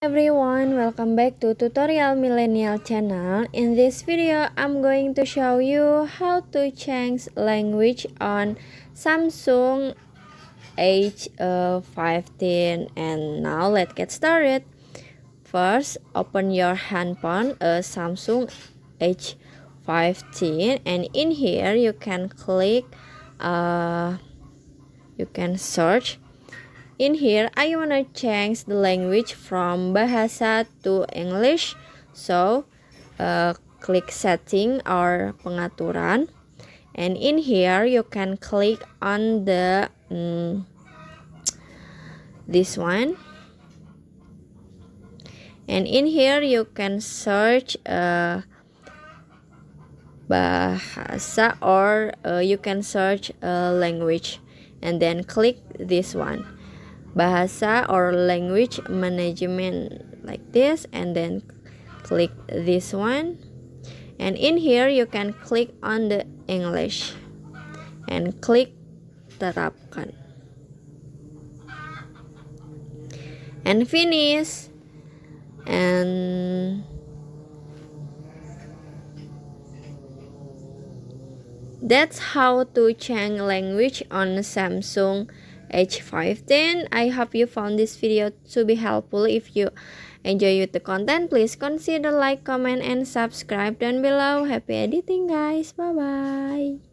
Everyone, welcome back to Tutorial Millennial channel. In this video, I'm going to show you how to change language on Samsung A50. And now let's get started. First, open your handphone, a Samsung A50, and in here you can click, you can search. In here, I wanna change the language from bahasa to English. So, click setting or pengaturan. And in here, you can click on the this one. And in here, you can search bahasa or you can search language. And then click this one. Bahasa or language management, like this, and then click this one, and in here you can click on the English and click terapkan and finish. And that's how to change language on Samsung A50. I hope you found this video to be helpful. If you enjoy the content, please consider like, comment, and subscribe down below. Happy editing, guys. Bye bye.